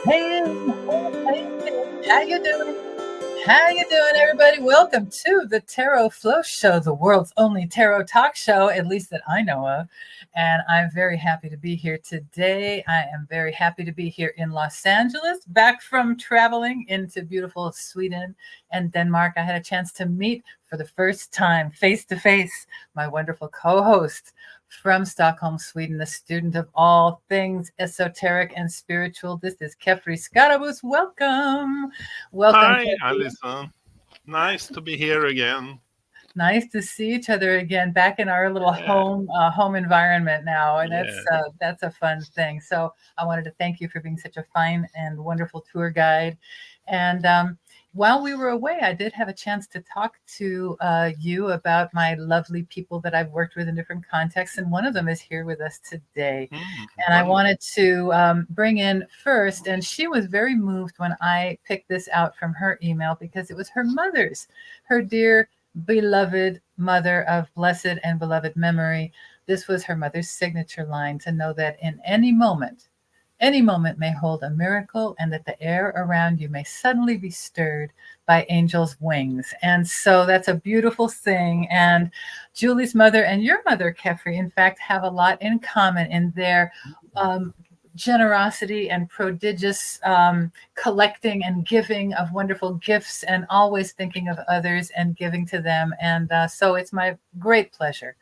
Hey, how you doing? How you doing, everybody? Welcome to the Tarot Flow Show, the world's only tarot talk show, at least that I know of. And I'm very happy to be here today. I am very happy to be here in Los Angeles, back from traveling into beautiful Sweden and Denmark. I had a chance to meet for the first time, face to face, my wonderful co-host from Stockholm, Sweden, the student of all things esoteric and spiritual. This is Kefri Skarabus. Welcome. Welcome, Hi, Kefri. Alison. Nice to be here again. Nice to see each other again, back in our little home environment now, and that's a fun thing. So I wanted to thank you for being such a fine and wonderful tour guide. And while we were away, I did have a chance to talk to you about my lovely people that I've worked with in different contexts, and one of them is here with us today. And I wanted to bring in first, and she was very moved when I picked this out from her email because it was her mother's, her dear beloved mother of blessed and beloved memory. This was her mother's signature line, to know that in any moment may hold a miracle, and that the air around you may suddenly be stirred by angels' wings. And so that's a beautiful thing. And Julie's mother and your mother, Kefri, in fact, have a lot in common in their generosity and prodigious collecting and giving of wonderful gifts, and always thinking of others and giving to them. And so it's my great pleasure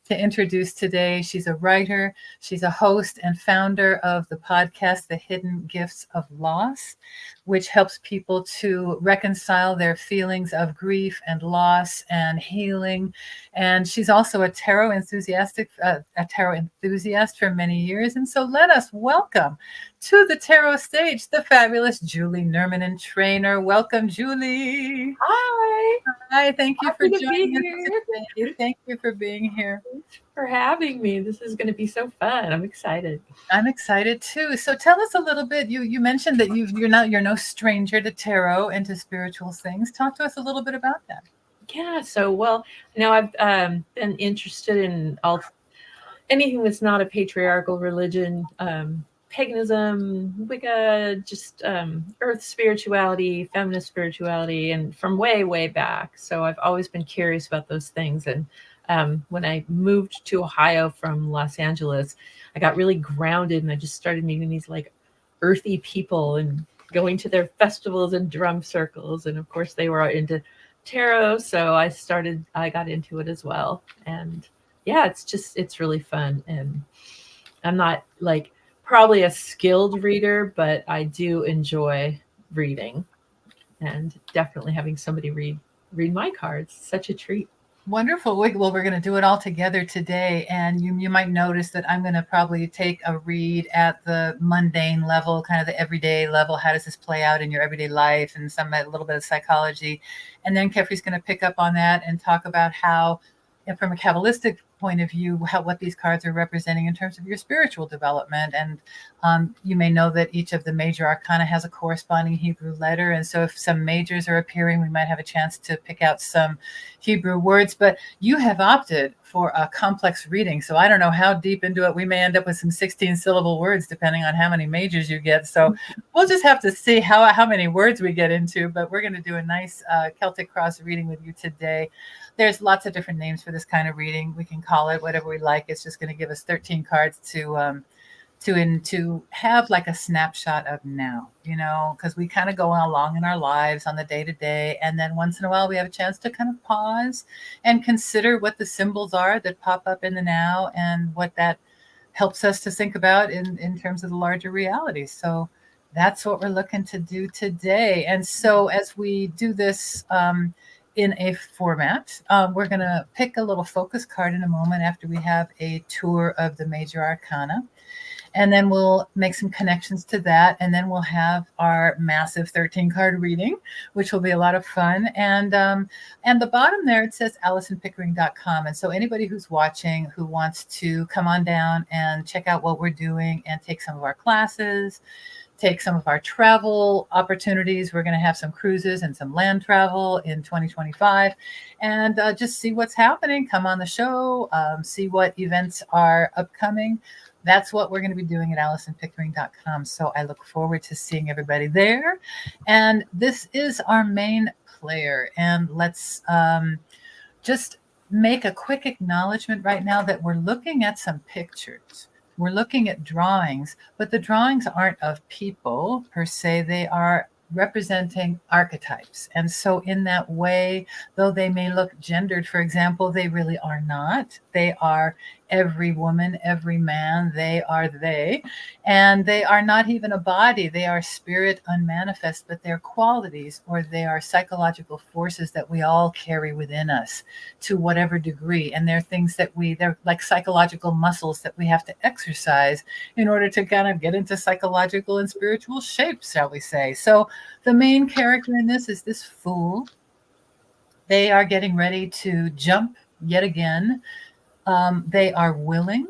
to introduce today. She's a writer, she's a host and founder of the podcast, The Hidden Gifts of Loss, which helps people to reconcile their feelings of grief and loss and healing. And she's also a tarot enthusiast for many years. And so let us welcome to the tarot stage the fabulous Julie NURMINEN trainer. Welcome, Julie. Hi, thank you for joining us today. Thank you for being here. Thanks for having me. This is going to be so fun. I'm excited. I'm excited too. So tell us a little bit. You mentioned that you're no stranger to tarot and to spiritual things. Talk to us a little bit about that. Yeah. So, I've been interested in anything that's not a patriarchal religion, paganism, Wicca, just earth spirituality, feminist spirituality, and from way, way back. So I've always been curious about those things. And when I moved to Ohio from Los Angeles, I got really grounded, and I just started meeting these like earthy people and going to their festivals and drum circles. And of course they were into tarot. So I got into it as well. And yeah, it's really fun. And I'm not like probably a skilled reader, but I do enjoy reading, and definitely having somebody read my cards. Such a treat. Wonderful. Well, we're going to do it all together today. And you might notice that I'm going to probably take a read at the mundane level, kind of the everyday level. How does this play out in your everyday life? And a little bit of psychology. And then Kefri's going to pick up on that and talk about how, from a Kabbalistic point of view, what these cards are representing in terms of your spiritual development. And you may know that each of the major arcana has a corresponding Hebrew letter. And so if some majors are appearing, we might have a chance to pick out some Hebrew words. But you have opted for a complex reading. So I don't know how deep into it. We may end up with some 16-syllable words, depending on how many majors you get. So we'll just have to see how many words we get into. But we're going to do a nice Celtic cross reading with you today. There's lots of different names for this kind of reading. We can call it whatever we like. It's just going to give us 13 cards to have like a snapshot of now, because we kind of go along in our lives on the day-to-day. And then once in a while, we have a chance to kind of pause and consider what the symbols are that pop up in the now, and what that helps us to think about in terms of the larger reality. So that's what we're looking to do today. And so as we do this, in a format, we're going to pick a little focus card in a moment after we have a tour of the major arcana. And then we'll make some connections to that. And then we'll have our massive 13-card reading, which will be a lot of fun. And the bottom there, it says AlisonPickering.com. And so anybody who's watching who wants to come on down and check out what we're doing and take some of our classes, take some of our travel opportunities. We're going to have some cruises and some land travel in 2025, and just see what's happening. Come on the show, see what events are upcoming. That's what we're going to be doing at AlisonPickering.com. So I look forward to seeing everybody there. And this is our main player. And let's just make a quick acknowledgement right now that we're looking at some pictures. We're looking at drawings, but the drawings aren't of people per se. They are representing archetypes. And so in that way, though they may look gendered, for example, they really are not. They are every woman, every man, they are they. And they are not even a body. They are spirit unmanifest, but they're qualities, or they are psychological forces that we all carry within us to whatever degree. And they're things that they're like psychological muscles that we have to exercise in order to kind of get into psychological and spiritual shapes, shall we say. So the main character in this is this fool. They are getting ready to jump yet again. They are willing.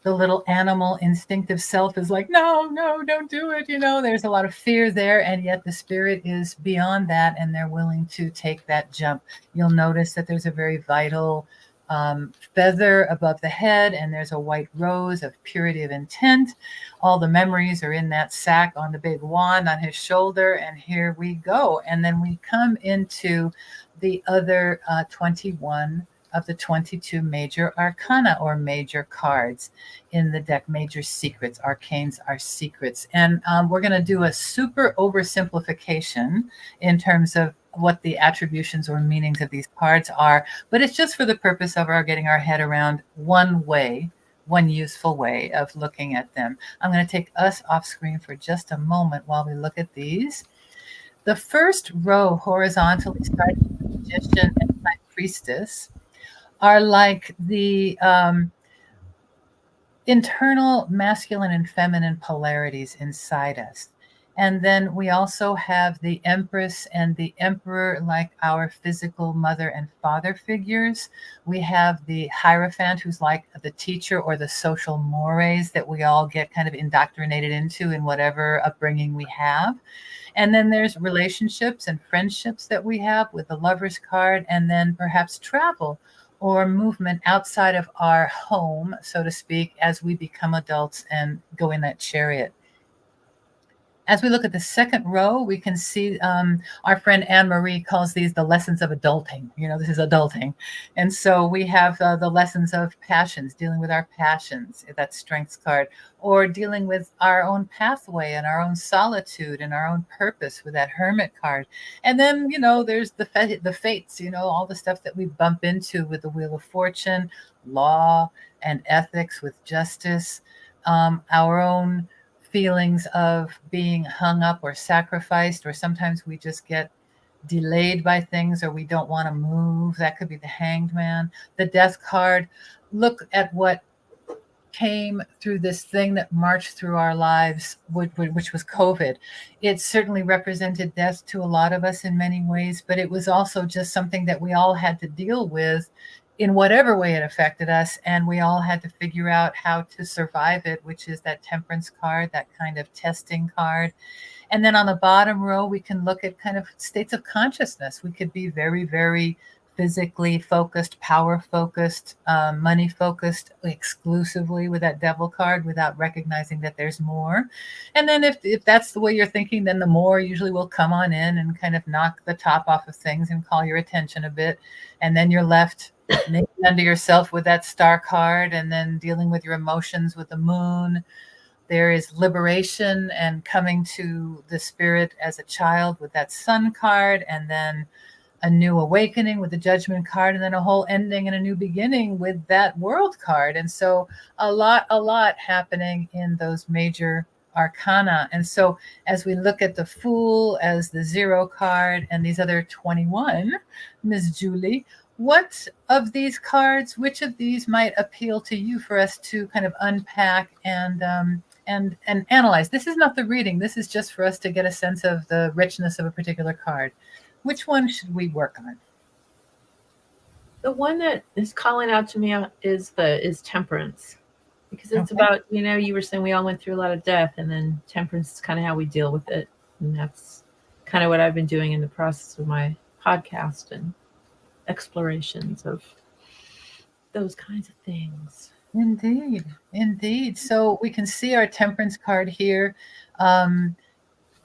The little animal instinctive self is like, no, don't do it. There's a lot of fear there. And yet the spirit is beyond that. And they're willing to take that jump. You'll notice that there's a very vital feather above the head. And there's a white rose of purity of intent. All the memories are in that sack on the big wand on his shoulder. And here we go. And then we come into the other 21 of the 22 major arcana, or major cards in the deck. Major secrets. Arcanes are secrets. And we're going to do a super oversimplification in terms of what the attributions or meanings of these cards are. But it's just for the purpose of our getting our head around one useful way of looking at them. I'm going to take us off screen for just a moment while we look at these. The first row horizontally starting with Magician and High Priestess are like the internal masculine and feminine polarities inside us. And then we also have the Empress and the Emperor, like our physical mother and father figures. We have the Hierophant, who's like the teacher or the social mores that we all get kind of indoctrinated into in whatever upbringing we have. And then there's relationships and friendships that we have with the Lover's card, and then perhaps travel or movement outside of our home, so to speak, as we become adults and go in that chariot. As we look at the second row, we can see our friend Anne-Marie calls these the lessons of adulting. This is adulting. And so we have the lessons of passions, dealing with our passions, that strengths card, or dealing with our own pathway and our own solitude and our own purpose with that Hermit card. And then, there's the fates, all the stuff that we bump into with the Wheel of Fortune, law and ethics with Justice, our own feelings of being hung up or sacrificed, or sometimes we just get delayed by things, or we don't want to move. That could be the Hanged Man. The Death card. Look at what came through this thing that marched through our lives, which was COVID. It certainly represented death to a lot of us in many ways, but it was also just something that we all had to deal with in whatever way it affected us, and we all had to figure out how to survive it, which is that Temperance card, that kind of testing card. And then on the bottom row, we can look at kind of states of consciousness. We could be very, very physically focused, power focused, money focused exclusively with that Devil card without recognizing that there's more. And then if that's the way you're thinking, then the more usually will come on in and kind of knock the top off of things and call your attention a bit. And then you're left maybe under yourself with that Star card, and then dealing with your emotions with the Moon. There is liberation and coming to the spirit as a child with that Sun card, and then a new awakening with the Judgment card, and then a whole ending and a new beginning with that World card. And so a lot happening in those major arcana. And so as we look at the Fool as the 0 card and these other 21, Ms. Julie, what of these cards, which of these might appeal to you for us to kind of unpack and analyze? This is not the reading. This is just for us to get a sense of the richness of a particular card. Which one should we work on? The one that is calling out to me is Temperance. because it's Okay. about, you were saying we all went through a lot of death, and then temperance is kind of how we deal with it. And that's kind of what I've been doing in the process of my podcast and explorations of those kinds of things. Indeed, indeed. So we can see our temperance card here.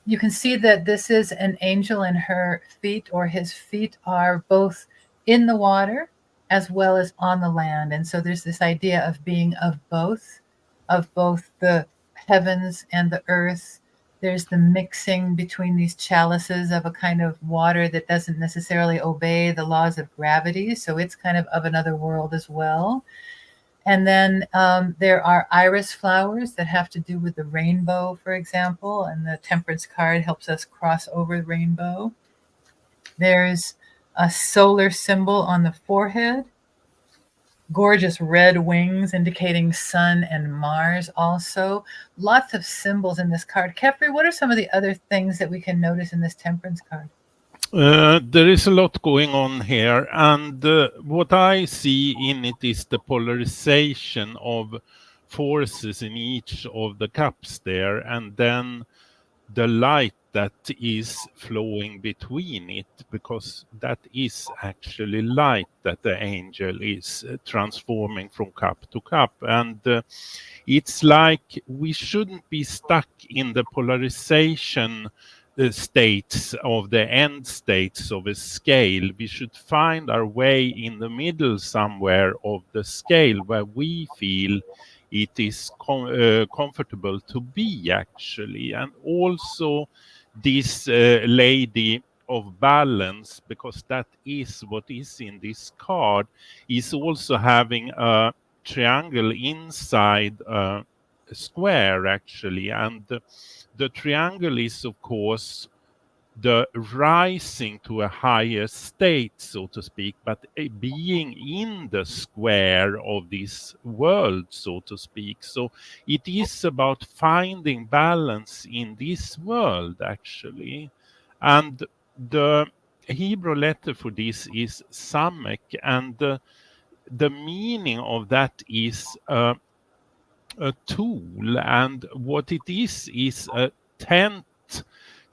You can see that this is an angel, and her feet or his feet are both in the water as well as on the land. And so there's this idea of being of both the heavens and the earth. There's the mixing between these chalices of a kind of water that doesn't necessarily obey the laws of gravity. So it's kind of another world as well. And then there are iris flowers that have to do with the rainbow, for example, and the temperance card helps us cross over the rainbow. There's a solar symbol on the forehead, gorgeous red wings indicating sun and Mars also. Lots of symbols in this card. Kefri, what are some of the other things that we can notice in this temperance card? There is a lot going on here, and what I see in it is the polarization of forces in each of the cups there, and then the light that is flowing between it, because that is actually light that the angel is transforming from cup to cup. And it's like we shouldn't be stuck in the polarization states of the end states of a scale. We should find our way in the middle somewhere of the scale where we feel it is comfortable to be, actually. And also this lady of balance, because that is what is in this card, is also having a triangle inside a square, actually. And the triangle is, of course, the rising to a higher state, so to speak, but being in the square of this world, so to speak. So it is about finding balance in this world, actually. And the Hebrew letter for this is Samek, and the meaning of that is a tool, and what it is a tent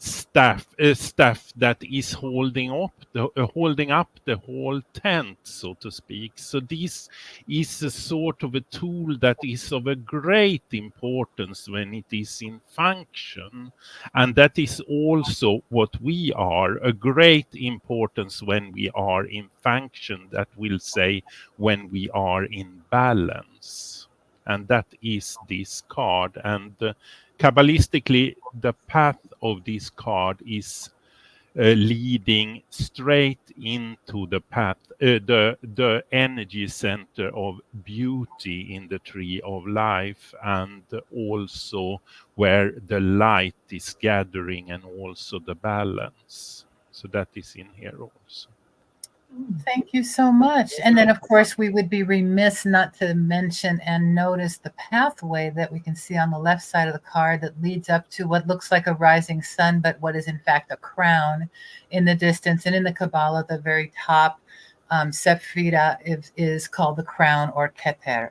staff that is holding up the whole tent, so to speak. So this is a sort of a tool that is of a great importance when it is in function, and that is also what we are, a great importance when we are in function, that will say when we are in balance. And that is this card. And Kabbalistically, the path of this card is leading straight into the path, the energy center of beauty in the tree of life, and also where the light is gathering, and also the balance. So that is in here also. Thank you so much. And then, of course, we would be remiss not to mention and notice the pathway that we can see on the left side of the card that leads up to what looks like a rising sun, but what is in fact a crown in the distance. And in the Kabbalah, the very top, Sephira is called the crown, or Keter.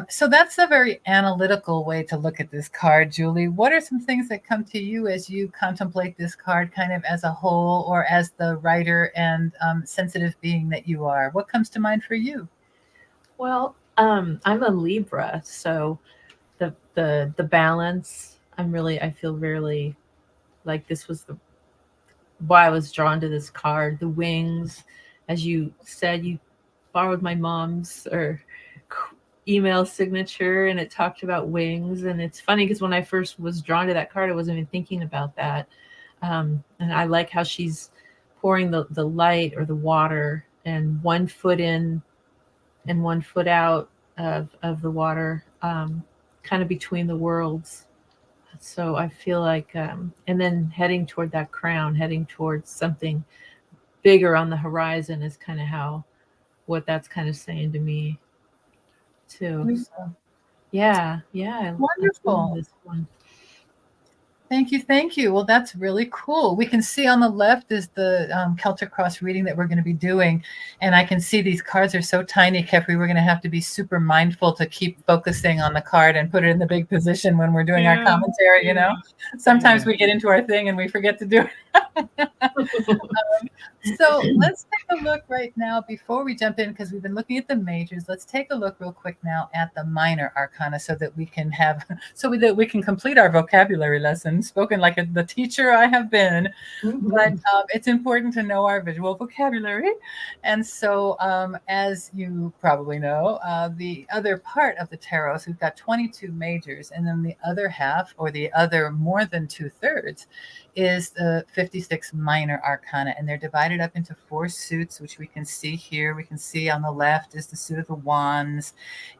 So that's a very analytical way to look at this card, Julie. What are some things that come to you as you contemplate this card kind of as a whole, or as the writer and sensitive being that you are? What comes to mind for you? Well, I'm a Libra, so the balance, I feel really like this was why I was drawn to this card. The wings, as you said, you borrowed my mom's email signature, and it talked about wings. And it's funny because when I first was drawn to that card, I wasn't even thinking about that. And I like how she's pouring the light or the water, and 1 foot in and 1 foot out of the water, kind of between the worlds. So I feel like, and then heading toward that crown, heading towards something bigger on the horizon is kind of what that's kind of saying to me too. So, yeah. Wonderful. This one. Thank you. Thank you. Well, that's really cool. We can see on the left is the Celtic Cross reading that we're going to be doing. And I can see these cards are so tiny, Kefri, we're going to have to be super mindful to keep focusing on the card and put it in the big position when we're doing our commentary, you know? Sometimes we get into our thing and we forget to do it. So let's take a look right now before we jump in, because we've been looking at the majors. Let's take a look real quick now at the minor arcana so that we can complete our vocabulary lesson, spoken like the teacher I have been. But it's important to know our visual vocabulary. And so as you probably know, the other part of the tarot, so we've got 22 majors, and then the other half, or the other more than 2/3, is the 56 minor arcana, and they're divided up into 4 suits, which we can see here. We can see on the left is the suit of the wands,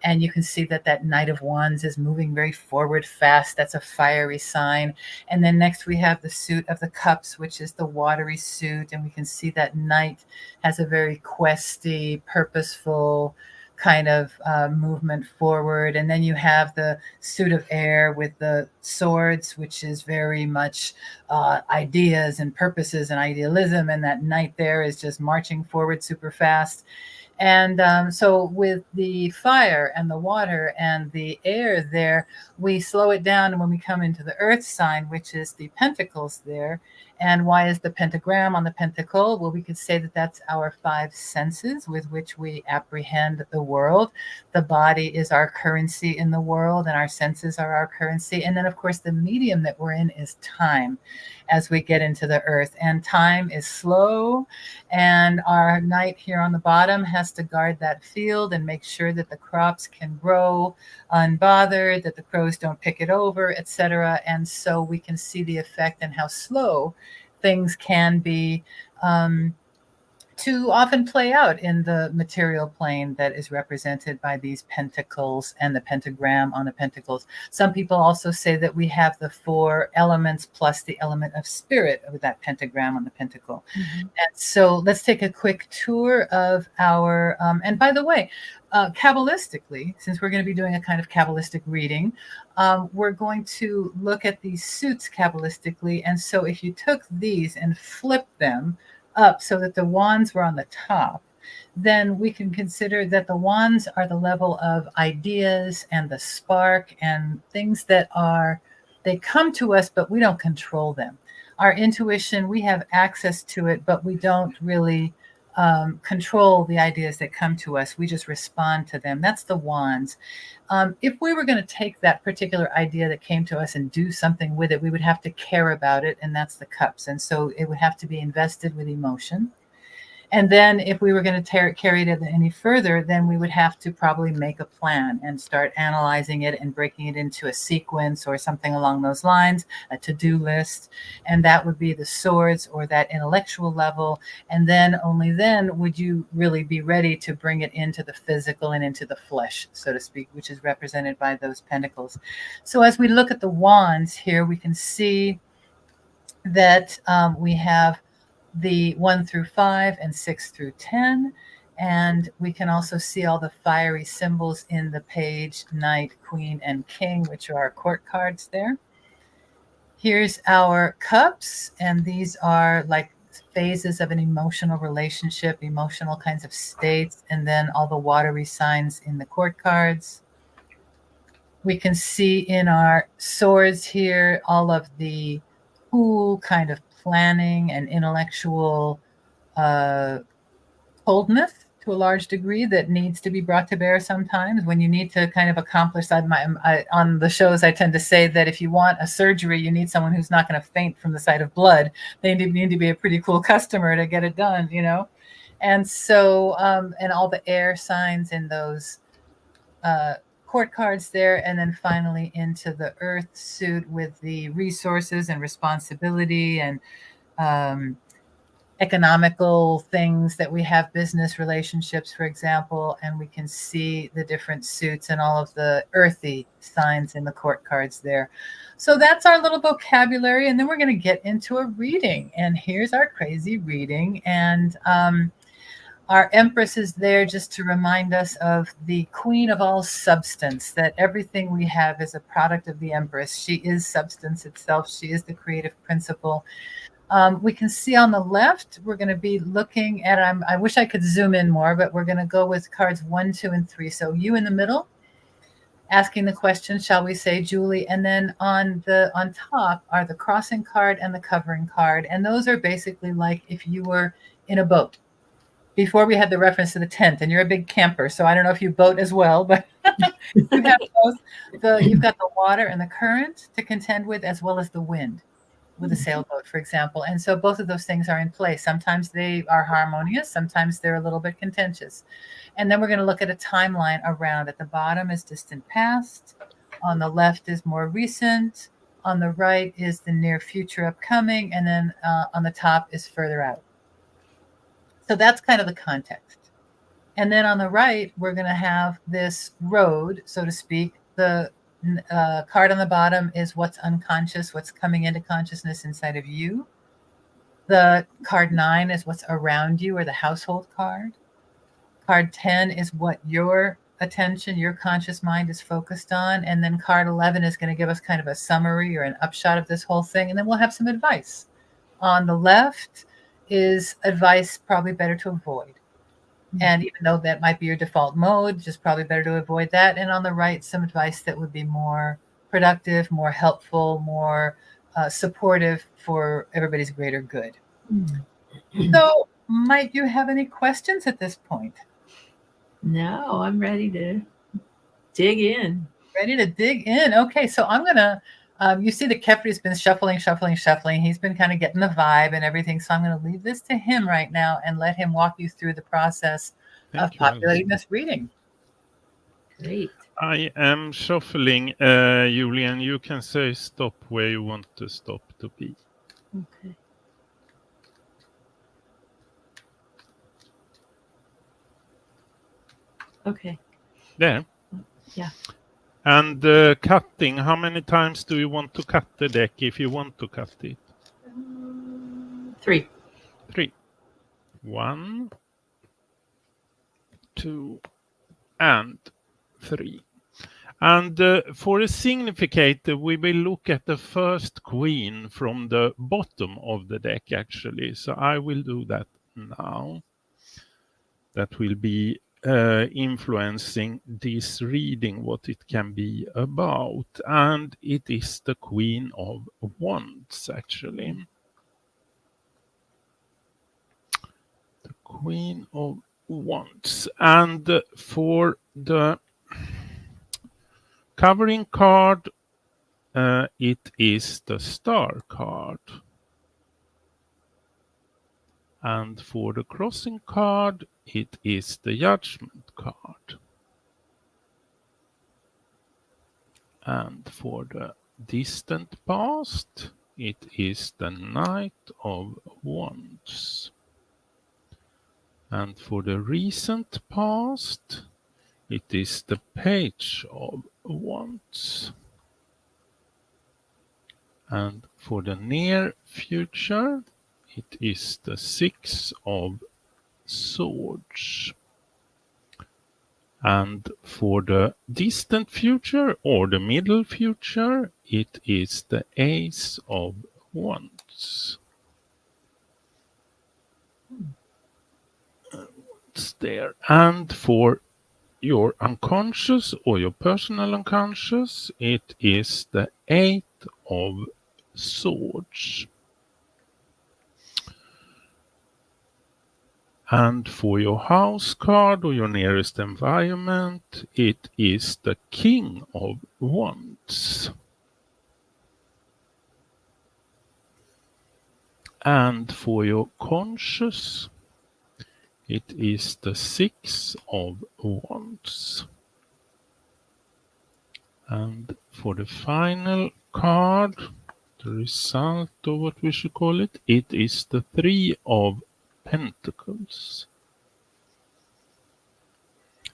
and you can see that that Knight of Wands is moving very forward fast. That's a fiery sign. And then next we have the suit of the cups, which is the watery suit, and we can see that Knight has a very questy, purposeful kind of movement forward. And then you have the suit of air with the swords, which is very much ideas and purposes and idealism, and that Knight there is just marching forward super fast. And so with the fire and the water and the air there, we slow it down. And when we come into the earth sign, which is the pentacles there, and why is the pentagram on the pentacle? Well, we could say that that's our 5 senses with which we apprehend the world. The body is our currency in the world, and our senses are our currency. And then, of course, the medium that we're in is time as we get into the earth. And time is slow, and our Knight here on the bottom has to guard that field and make sure that the crops can grow unbothered, that the crows don't pick it over, etc. And so we can see the effect and how slow things can be to often play out in the material plane that is represented by these pentacles and the pentagram on the pentacles. Some people also say that we have the 4 elements plus the element of spirit with that pentagram on the pentacle. And so let's take a quick tour of our, and by the way, Kabbalistically, since we're going to be doing a kind of Kabbalistic reading, we're going to look at these suits Kabbalistically. And so if you took these and flipped them up so that the wands were on the top, then we can consider that the wands are the level of ideas and the spark and things that they come to us, but we don't control them. Our intuition, we have access to it, but we don't really control the ideas that come to us. We just respond to them. That's the wands. If we were going to take that particular idea that came to us and do something with it, we would have to care about it, and that's the cups. And so it would have to be invested with emotion. And then if we were going to carry it any further, then we would have to probably make a plan and start analyzing it and breaking it into a sequence or something along those lines, a to-do list. And that would be the swords, or that intellectual level. And then only then would you really be ready to bring it into the physical and into the flesh, so to speak, which is represented by those pentacles. So as we look at the wands here, we can see that we have the 1 through 5 and 6 through 10. And we can also see all the fiery symbols in the page, Knight, Queen, and King, which are our court cards there. Here's our cups, and these are like phases of an emotional relationship, emotional kinds of states, and then all the watery signs in the court cards. We can see in our swords here all of the cool kind of planning and intellectual coldness to a large degree that needs to be brought to bear sometimes when you need to kind of accomplish that. On the shows, I tend to say that if you want a surgery, you need someone who's not going to faint from the sight of blood. They need to be a pretty cool customer to get it done, you know? And so, and all the air signs in those court cards there, and then finally into the earth suit with the resources and responsibility and economical things that we have, business relationships, for example, and we can see the different suits and all of the earthy signs in the court cards there. So that's our little vocabulary, and then we're going to get into a reading, and here's our crazy reading. And Our Empress is there just to remind us of the queen of all substance, that everything we have is a product of the Empress. She is substance itself. She is the creative principle. We can see on the left, we're going to be looking at, I wish I could zoom in more, but we're going to go with cards 1, 2, and 3. So you in the middle, asking the question, shall we say, Julie? And then on top are the crossing card and the covering card. And those are basically like if you were in a boat. Before we had the reference to the tent, and you're a big camper, so I don't know if you boat as well, but you have both. You've got the water and the current to contend with, as well as the wind with a sailboat, for example. And so both of those things are in play. Sometimes they are harmonious, sometimes they're a little bit contentious. And then we're going to look at a timeline around. At the bottom is distant past. On the left is more recent. On the right is the near future upcoming. And then on the top is further out. So that's kind of the context. And then on the right, we're going to have this road, so to speak. The card on the bottom is what's unconscious, what's coming into consciousness inside of you. The card 9 is what's around you, or the household card. Card 10 is what your attention, your conscious mind is focused on. And then card 11 is going to give us kind of a summary or an upshot of this whole thing. And then we'll have some advice. On the left is advice probably better to avoid. And even though that might be your default mode, just probably better to avoid that. And on the right, some advice that would be more productive, more helpful, more supportive for everybody's greater good. So might you have any questions at this point? No, I'm ready to dig in. Ready to dig in. Okay, so I'm going to, you see that Kefri's been shuffling. He's been kind of getting the vibe and everything. So I'm going to leave this to him right now and let him walk you through the process of populating this reading. Great. I am shuffling, Julian. You can say stop where you want to stop to be. Okay. Okay. There. Yeah. And cutting, how many times do you want to cut the deck if you want to cut it? 3. 3. 1, 2, and 3. And for a significator, we will look at the first queen from the bottom of the deck, actually. So I will do that now. That will be influencing this reading, what it can be about. And it is the Queen of Wands, actually. The Queen of Wands. And for the covering card, it is the Star card. And for the crossing card, it is the Judgment card. And for the distant past, it is the Knight of Wands. And for the recent past, it is the Page of Wands. And for the near future, it is the Six of Swords. And for the distant future or the middle future, it is the Ace of Wands. It's there. And for your unconscious or your personal unconscious, it is the Eight of Swords. And for your house card or your nearest environment, it is the King of Wands. And for your conscious, it is the Six of Wands. And for the final card, the result, or what we should call it, it is the Three of Pentacles.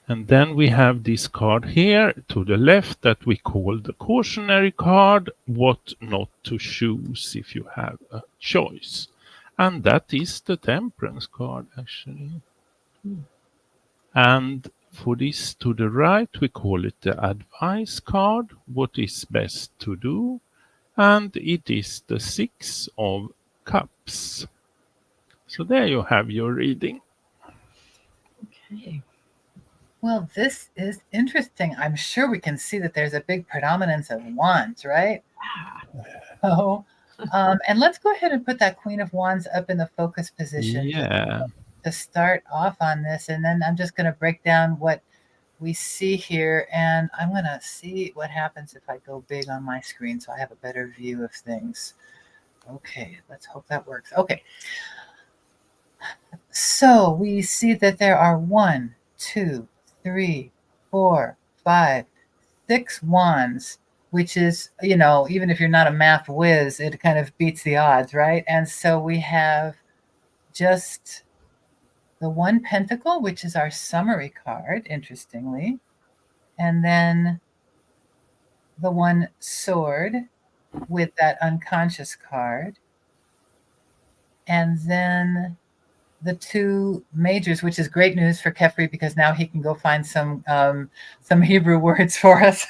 And then we have this card here to the left that we call the cautionary card, what not to choose if you have a choice. And that is the Temperance card, actually. And for this to the right, we call it the advice card, what is best to do. And it is the 6 of Cups. So there you have your reading. Okay. Well, this is interesting. I'm sure we can see that there's a big predominance of wands, right? Oh, and let's go ahead and put that Queen of Wands up in the focus position Yeah. to start off on this. And then I'm just going to break down what we see here. And I'm going to see what happens if I go big on my screen so I have a better view of things. Okay, let's hope that works. Okay. So we see that there are 1, 2, 3, 4, 5, 6 wands, which is, you know, even if you're not a math whiz, it kind of beats the odds, right? And so we have just the 1 pentacle, which is our summary card, interestingly, and then the 1 sword with that unconscious card, and then the 2 majors, which is great news for Kefri because now he can go find some Hebrew words for us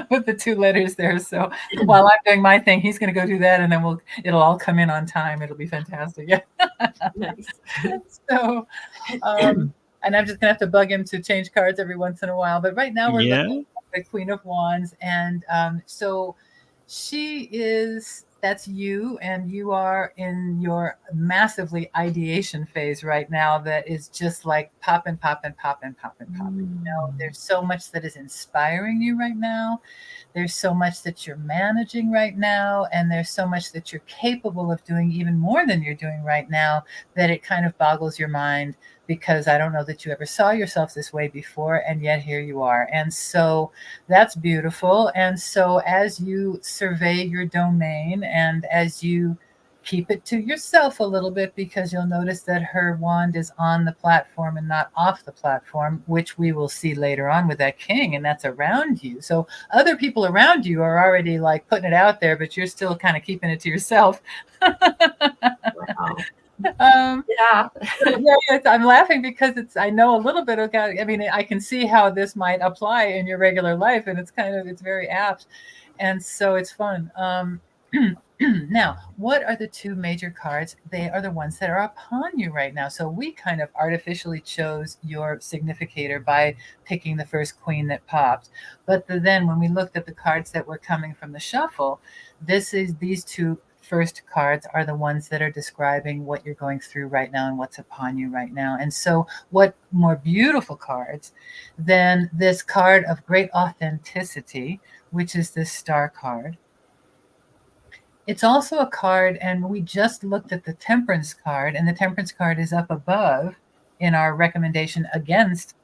with the 2 letters there. So while I'm doing my thing, he's going to go do that, and then it'll all come in on time. It'll be fantastic. Yeah. Nice. So, and I'm just gonna have to bug him to change cards every once in a while. But right now we're looking at the Queen of Wands, and so that's you, and you are in your massively ideation phase right now that is just like popping. You know, there's so much that is inspiring you right now. There's so much that you're managing right now, and there's so much that you're capable of doing even more than you're doing right now that it kind of boggles your mind, because I don't know that you ever saw yourself this way before, and yet here you are. And so that's beautiful. And so as you survey your domain and as you keep it to yourself a little bit, because you'll notice that her wand is on the platform and not off the platform, which we will see later on with that king, and that's around you. So other people around you are already like putting it out there, but you're still kind of keeping it to yourself. Wow. Yeah, I'm laughing because I know a little bit about, I mean, I can see how this might apply in your regular life, and it's very apt. And so it's fun. Now, what are the 2 major cards? They are the ones that are upon you right now. So we kind of artificially chose your significator by picking the first queen that popped. But then when we looked at the cards that were coming from the shuffle, these 2 first cards are the ones that are describing what you're going through right now and what's upon you right now. And so what more beautiful cards than this card of great authenticity, which is this star card. It's also a card, and we just looked at the temperance card, and the temperance card is up above in our recommendation against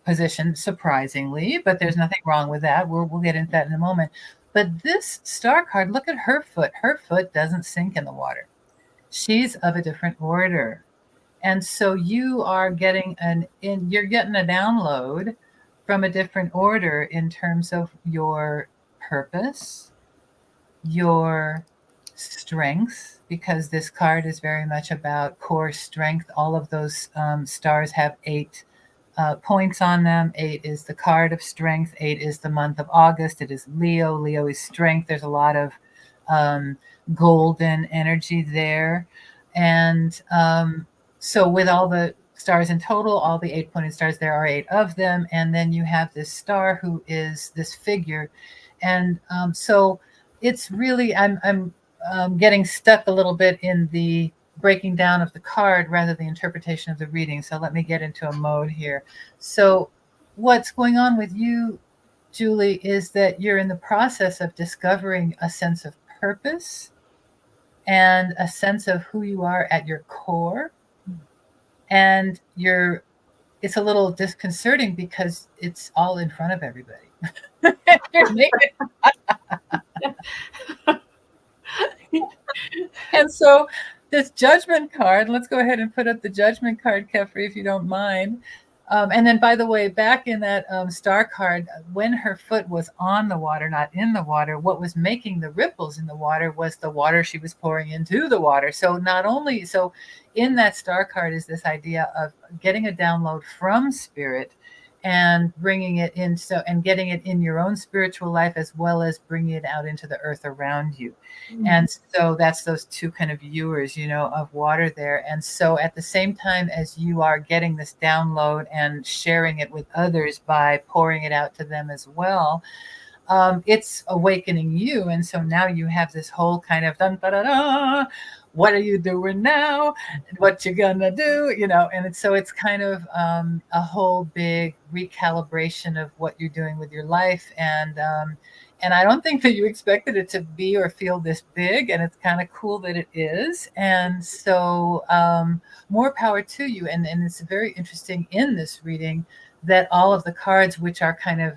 position, surprisingly, but there's nothing wrong with that. We'll get into that in a moment. But this star card, look at her foot. Her foot doesn't sink in the water. She's of a different order. And so you are getting you're getting a download from a different order in terms of your purpose, your strength, because this card is very much about core strength. All of those stars have 8 points on them. 8 is the card of strength. 8 is the month of August. It is Leo. Leo is strength. There's a lot of golden energy there. And so with all the stars in total, all the 8 pointed stars, there are 8 of them. And then you have this star who is this figure. And so it's really, I'm getting stuck a little bit in the breaking down of the card rather than the interpretation of the reading. So let me get into a mode here. So what's going on with you, Julie, is that you're in the process of discovering a sense of purpose and a sense of who you are at your core. And it's a little disconcerting because it's all in front of everybody. And so this judgment card, let's go ahead and put up the judgment card, Kefri, if you don't mind. And then, by the way, back in that star card, when her foot was on the water, not in the water, what was making the ripples in the water was the water she was pouring into the water. So not only, so in that star card is this idea of getting a download from spirit and bringing it in, so, and getting it in your own spiritual life, as well as bringing it out into the earth around you. And so that's those two kind of viewers, you know, of water there. And so at the same time as you are getting this download and sharing it with others by pouring it out to them as well, it's awakening you. And so now you have this whole kind of dun, da, da, da, what are you doing now? What you gonna do? You know, and so it's kind of a whole big recalibration of what you're doing with your life. And I don't think that you expected it to be or feel this big, and it's kind of cool that it is. And so more power to you. And it's very interesting in this reading that all of the cards, which are kind of,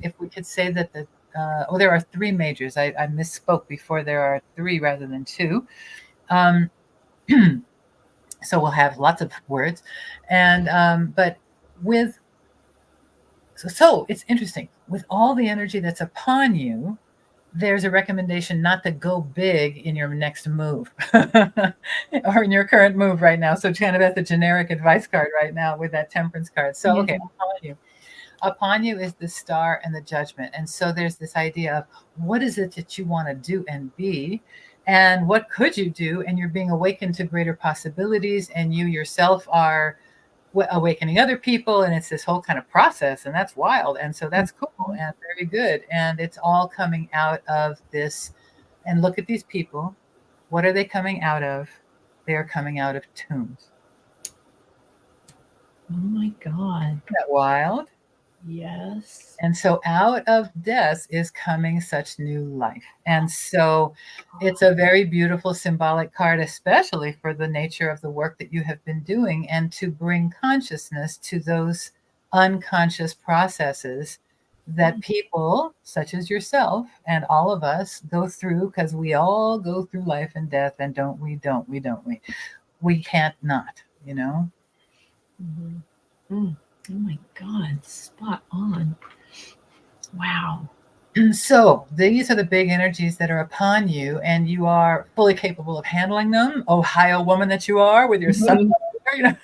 if we could say that there are three majors. I misspoke before. There are three rather than two. So we'll have lots of words. And but with, so it's interesting. With all the energy that's upon you, there's a recommendation not to go big in your next move or in your current move right now. So it's kind of at the generic advice card right now with that temperance card. So, okay, upon you is the star and the judgment. And so there's this idea of what is it that you want to do and be, and what could you do? And you're being awakened to greater possibilities, and you yourself are awakening other people, and it's this whole kind of process, and that's wild. And so that's cool and very good. And it's all coming out of this. And look at these people. What are they coming out of? They are coming out of tombs. Oh my God. Isn't that wild? Yes. And so out of death is coming such new life. And so it's a very beautiful symbolic card, especially for the nature of the work that you have been doing, and to bring consciousness to those unconscious processes that people such as yourself and all of us go through, because we all go through life and death. And don't we? We can't not, you know? Oh my God, spot on. Wow. So these are the big energies that are upon you, and you are fully capable of handling them. Ohio woman that you are, with your son, you know.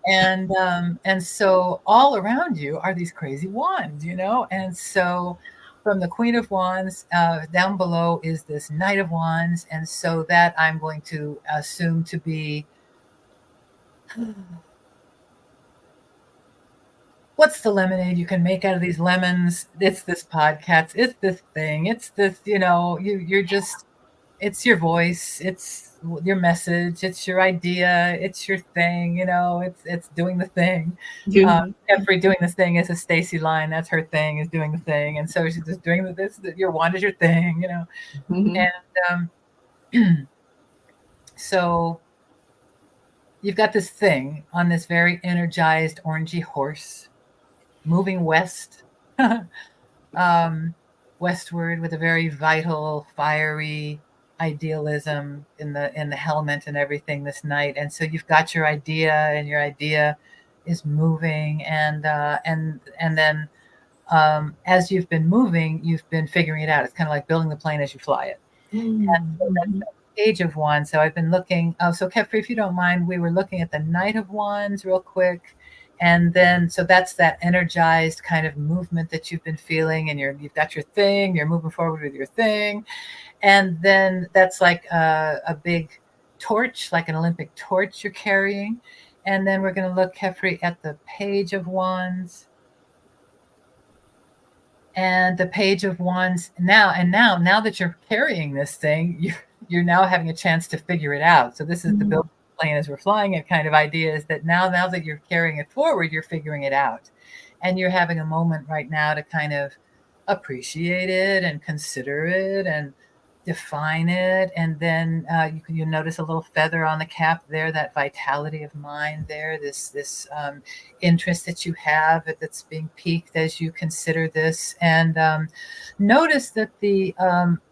And so all around you are these crazy wands, you know. And so from the Queen of Wands down below is this Knight of Wands, and so that I'm going to assume to be, what's the lemonade you can make out of these lemons? It's this podcast. It's this thing. It's this, you know, you're just, it's your voice. It's your message. It's your idea. It's your thing. You know, it's doing the thing. Every doing this thing is a Stacy line. That's her thing, is doing the thing. And so she's just doing this. Your wand is your thing, you know. And so you've got this thing on this very energized orangey horse, moving west, westward, with a very vital, fiery idealism in the helmet and everything this night. And so you've got your idea, and your idea is moving, and then as you've been moving, you've been figuring it out. It's kind of like building the plane as you fly it. And so that's the Page of Wands. So I've been looking. So Kefri, if you don't mind, we were looking at the Knight of Wands real quick. And then, so that's that energized kind of movement that you've been feeling, and you've got your thing, you're moving forward with your thing. And then that's like a big torch, like an Olympic torch you're carrying. And then we're going to look, Kefri, at the Page of Wands. And the Page of Wands now that you're carrying this thing, you're now having a chance to figure it out. So this is the building plane as we're flying it kind of idea, is that now that you're carrying it forward, you're figuring it out. And you're having a moment right now to kind of appreciate it and consider it and define it. And then you notice a little feather on the cap there, that vitality of mind there, this interest that you have that's being piqued as you consider this. And notice that the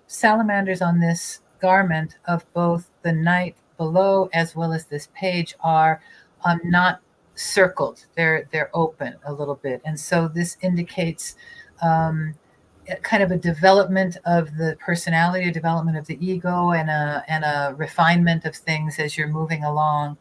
salamanders on this garment of both the Knight, below, as well as this page, are not circled. They're open a little bit. And so this indicates kind of a development of the personality, a development of the ego, and a refinement of things as you're moving along.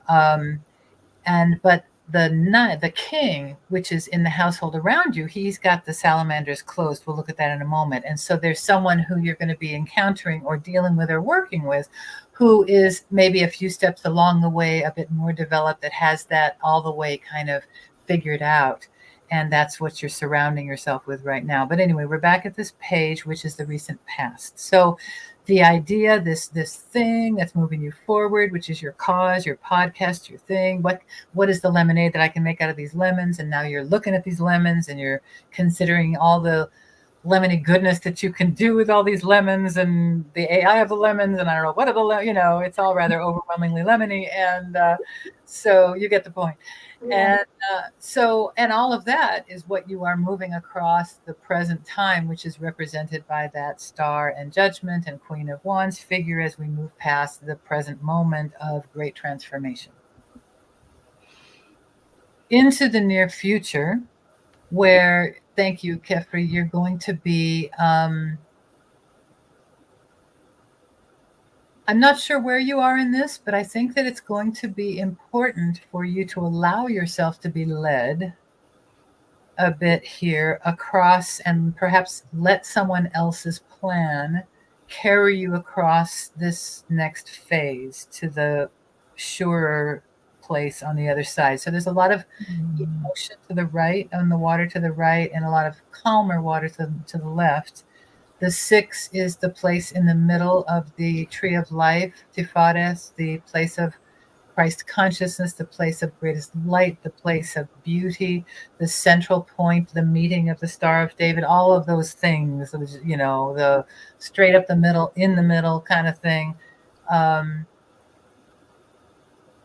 But the king, which is in the household around you, he's got the salamanders closed. We'll look at that in a moment. And so there's someone who you're going to be encountering or dealing with or working with, who is maybe a few steps along the way, a bit more developed, that has that all the way kind of figured out. And that's what you're surrounding yourself with right now. But anyway, we're back at this page, which is the recent past. So the idea, this thing that's moving you forward, which is your cause, your podcast, your thing. What is the lemonade that I can make out of these lemons? And now you're looking at these lemons and you're considering all the lemony goodness that you can do with all these lemons and the AI of the lemons. And I don't know what are the, it's all rather overwhelmingly lemony. And so you get the point. Yeah. And all of that is what you are moving across the present time, which is represented by that star and judgment and Queen of Wands figure as we move past the present moment of great transformation into the near future, where, thank you, Kefri, you're going to be, I'm not sure where you are in this, but I think that it's going to be important for you to allow yourself to be led a bit here across, and perhaps let someone else's plan carry you across this next phase to the surer place on the other side. So there's a lot of emotion to the right, on the water to the right, and a lot of calmer water to the left. The 6 is the place in the middle of the tree of life, Tifares, the place of Christ consciousness, the place of greatest light, the place of beauty, the central point, the meeting of the Star of David, all of those things, the straight up the middle, in the middle kind of thing.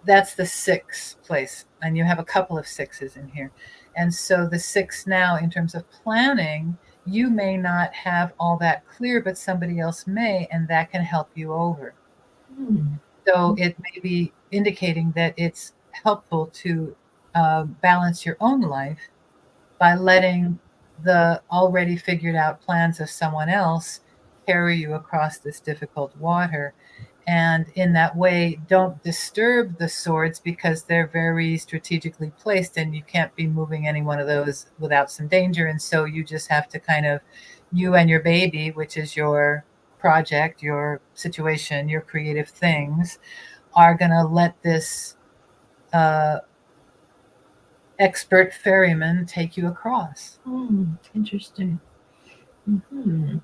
That's the 6th place. And you have a couple of 6s in here. And so the 6 now, in terms of planning, you may not have all that clear, but somebody else may, and that can help you over. So it may be indicating that it's helpful to balance your own life by letting the already figured out plans of someone else carry you across this difficult water. And in that way, don't disturb the swords, because they're very strategically placed and you can't be moving any one of those without some danger. And so you just have to kind of, you and your baby, which is your project, your situation, your creative things, are going to let this expert ferryman take you across. Interesting. Mm-hmm.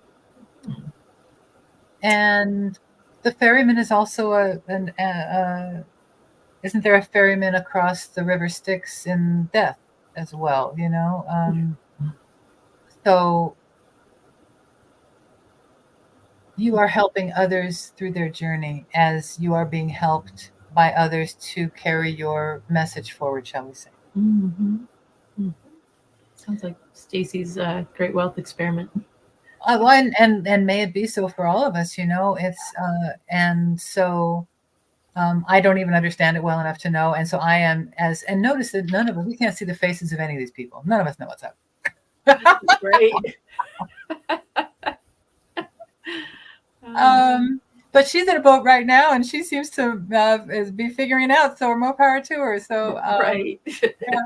And the ferryman is also isn't there a ferryman across the river Styx in death as well, So you are helping others through their journey as you are being helped by others to carry your message forward, shall we say. Mm-hmm. Mm-hmm. Sounds like Stacy's great wealth experiment. And may it be so for all of us, it's and so I don't even understand it well enough to know. And so I am and notice that none of us, we can't see the faces of any of these people. None of us know what's up. Right. But she's in a boat right now, and she seems to be figuring it out. So more power to her. So right. Yeah.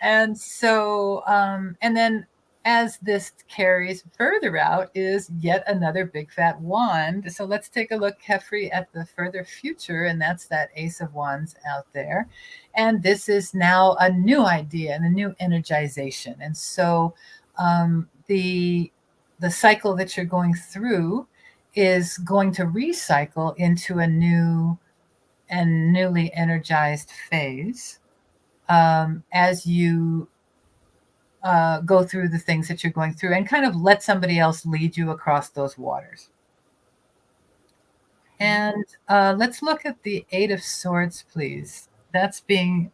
And so and then as this carries further out is yet another big fat wand. So let's take a look, Kefri, at the further future, and that's that Ace of Wands out there. And this is now a new idea and a new energization. And so the cycle that you're going through is going to recycle into a new and newly energized phase as you go through the things that you're going through, and kind of let somebody else lead you across those waters. And let's look at the 8 of Swords, please. That's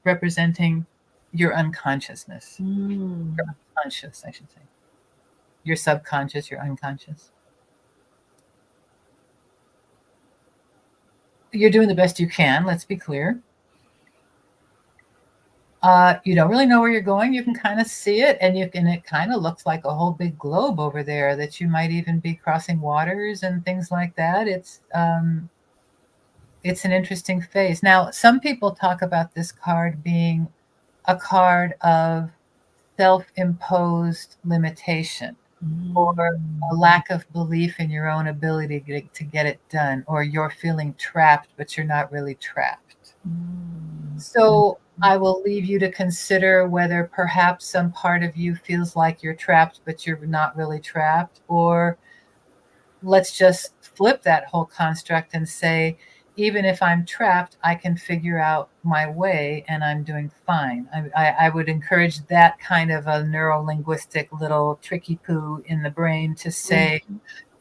representing your unconsciousness. Your unconscious, I should say. Your subconscious, your unconscious. You're doing the best you can. Let's be clear. You don't really know where you're going. You can kind of see it, and it kind of looks like a whole big globe over there that you might even be crossing waters and things like that. It's an interesting phase. Now, some people talk about this card being a card of self-imposed limitation, or a lack of belief in your own ability to get it done, or you're feeling trapped, but you're not really trapped. So I will leave you to consider whether perhaps some part of you feels like you're trapped, but you're not really trapped, or let's just flip that whole construct and say, even if I'm trapped, I can figure out my way and I'm doing fine. I would encourage that kind of a neuro-linguistic little tricky poo in the brain to say,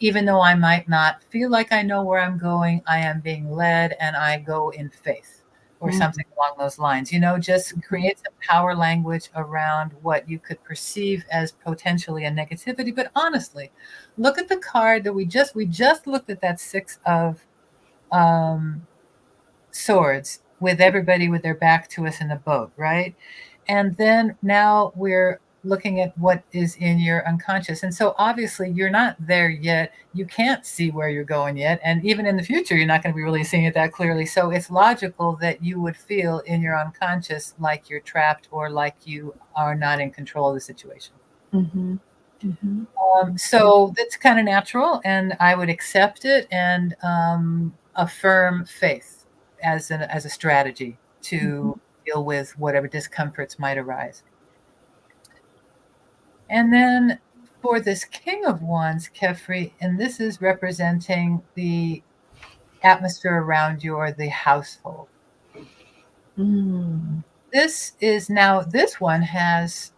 even though I might not feel like I know where I'm going, I am being led and I go in faith, or something along those lines. Just create some power language around what you could perceive as potentially a negativity. But honestly, look at the card that we just looked at, that Six of Swords, with everybody with their back to us in the boat, right? And then now we're looking at what is in your unconscious. And so obviously you're not there yet. You can't see where you're going yet. And even in the future, you're not going to be really seeing it that clearly. So it's logical that you would feel in your unconscious like you're trapped, or like you are not in control of the situation. So that's kind of natural, and I would accept it and affirm faith as a strategy to deal with whatever discomforts might arise. And then for this King of Wands, Kefri, and this is representing the atmosphere around you, or the household. This one has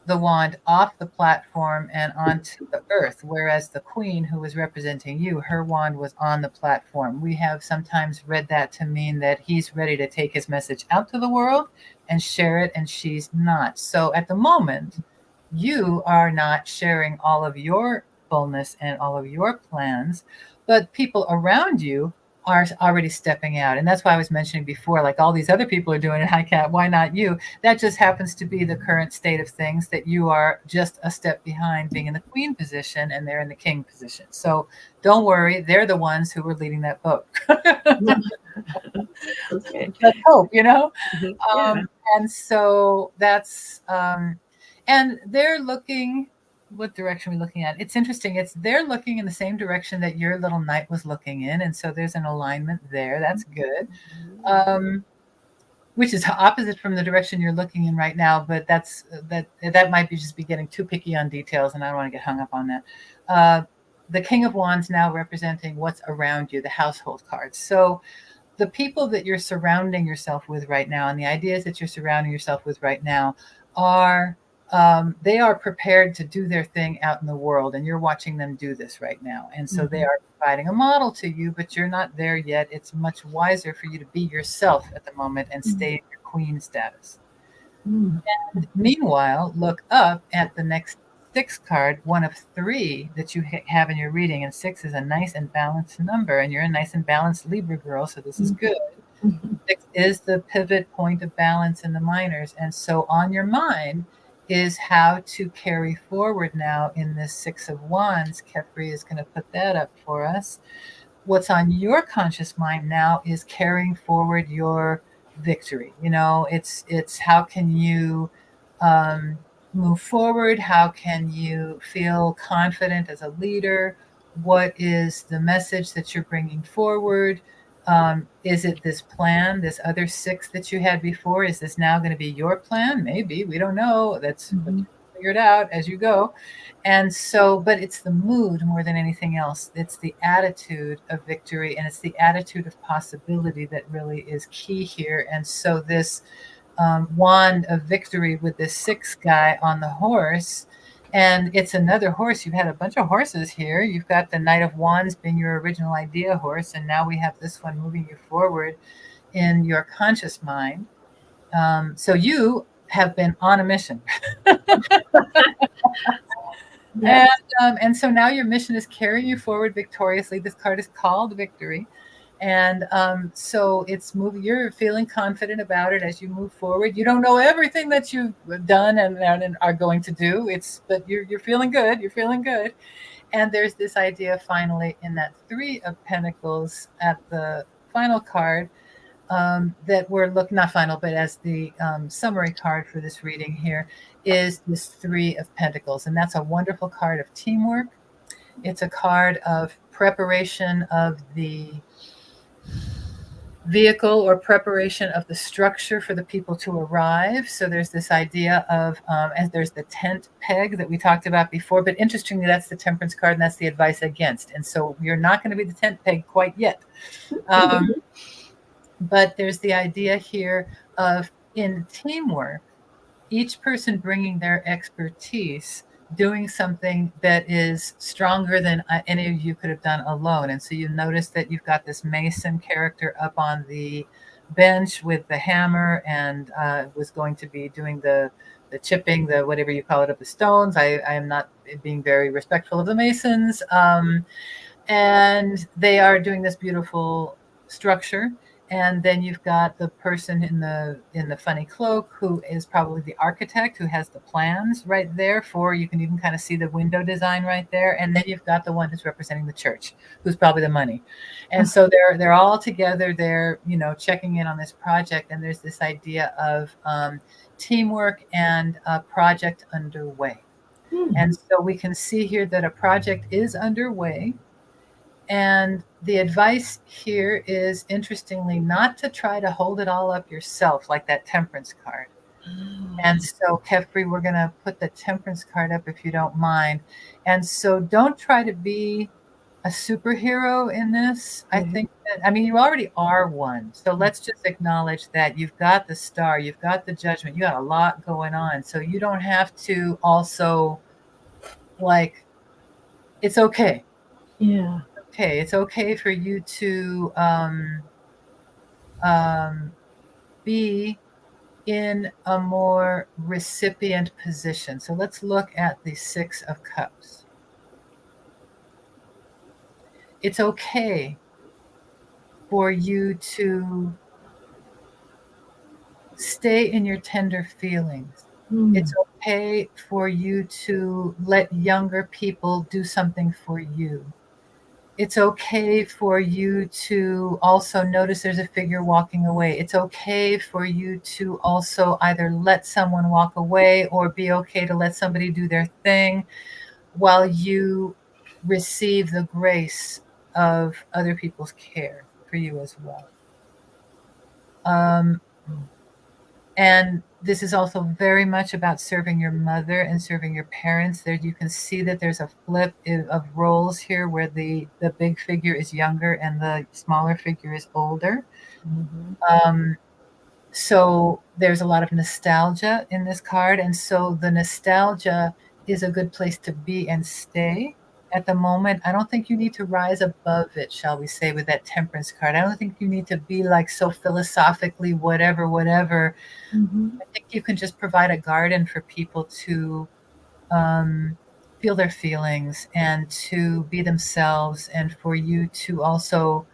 the wand off the platform and onto the earth, whereas the Queen, who was representing you, her wand was on the platform. We have sometimes read that to mean that he's ready to take his message out to the world and share it, and she's not. So at the moment, you are not sharing all of your fullness and all of your plans, but people around you are already stepping out. And that's why I was mentioning before, like, all these other people are doing it, why not you? That just happens to be the current state of things, that you are just a step behind being in the Queen position and they're in the King position. So don't worry, they're the ones who were leading that boat. Okay. Let's hope, Yeah. And so that's and they're looking, what direction are we looking at? It's interesting. They're looking in the same direction that your little knight was looking in. And so there's an alignment there. That's good. Which is opposite from the direction you're looking in right now. But that might be just be getting too picky on details, and I don't want to get hung up on that. The King of Wands now representing what's around you, the household cards. So the people that you're surrounding yourself with right now, and the ideas that you're surrounding yourself with right now, are they are prepared to do their thing out in the world, and you're watching them do this right now. And so they are providing a model to you, but you're not there yet. It's much wiser for you to be yourself at the moment and stay in your Queen status. And meanwhile, look up at the next Six card, one of three that you have in your reading, and 6 is a nice and balanced number, and you're a nice and balanced Libra girl, so this is good. 6 is the pivot point of balance in the minors, and so on your mind is how to carry forward now in this Six of Wands. Kefri is going to put that up for us. What's on your conscious mind now is carrying forward your victory. It's how can you move forward? How can you feel confident as a leader? What is the message that you're bringing forward? Is it this plan, this other 6 that you had before? Is this now going to be your plan? Maybe. We don't know. That's what you figure it out as you go. And so, but it's the mood more than anything else. It's the attitude of victory, and it's the attitude of possibility that really is key here. And so this wand of victory with this 6 guy on the horse, and it's another horse. You've had a bunch of horses here. You've got the Knight of Wands being your original idea horse, and now we have this one moving you forward in your conscious mind. So you have been on a mission. And so now your mission is carrying you forward victoriously. This card is called Victory. And so it's moving. You're feeling confident about it as you move forward. You don't know everything that you've done and are going to do. But you're feeling good. You're feeling good. And there's this idea finally in that 3 of Pentacles at the final card that we're looking, not final, but as the summary card for this reading here is this 3 of Pentacles. And that's a wonderful card of teamwork. It's a card of preparation of the vehicle or preparation of the structure for the people to arrive. So there's this idea of, and there's the tent peg that we talked about before, but interestingly, that's the Temperance card and that's the advice against. And so you're not going to be the tent peg quite yet. But there's the idea here of in teamwork, each person bringing their expertise, doing something that is stronger than any of you could have done alone. And so you notice that you've got this Mason character up on the bench with the hammer and was going to be doing the chipping, the whatever you call it, of the stones. I am not being very respectful of the Masons. And they are doing this beautiful structure. And then you've got the person in the funny cloak who is probably the architect who has the plans right there for, you can even kind of see the window design right there. And then you've got the one who's representing the church, who's probably the money. And so they're all together. They're, checking in on this project. And there's this idea of teamwork and a project underway. And so we can see here that a project is underway. And the advice here is, interestingly, not to try to hold it all up yourself, like that Temperance card. And so, Kefri, we're going to put the Temperance card up if you don't mind. And so don't try to be a superhero in this. I think that, you already are one. So let's just acknowledge that you've got the Star, you've got the Judgment, you got a lot going on. So you don't have to also, it's okay. Yeah. Okay, it's okay for you to be in a more recipient position. So let's look at the 6 of Cups. It's okay for you to stay in your tender feelings. It's okay for you to let younger people do something for you. It's okay for you to also notice there's a figure walking away. It's okay for you to also either let someone walk away or be okay to let somebody do their thing while you receive the grace of other people's care for you as well. And this is also very much about serving your mother and serving your parents. There you can see that there's a flip of roles here where the big figure is younger and the smaller figure is older. So there's a lot of nostalgia in this card. And so the nostalgia is a good place to be and stay at the moment. I don't think you need to rise above it, shall we say, with that Temperance card. I don't think you need to be so philosophically whatever. I think you can just provide a garden for people to feel their feelings and to be themselves, and for you to also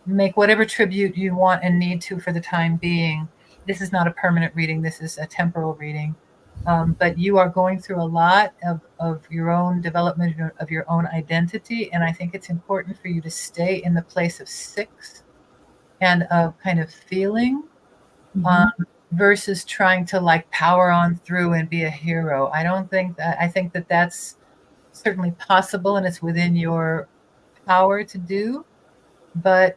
make whatever tribute you want and need to for the time being. This is not a permanent reading. This is a temporal reading. But you are going through a lot of your own development, of your own identity. And I think it's important for you to stay in the place of 6 and of kind of feeling versus trying to power on through and be a hero. I think that that's certainly possible and it's within your power to do. But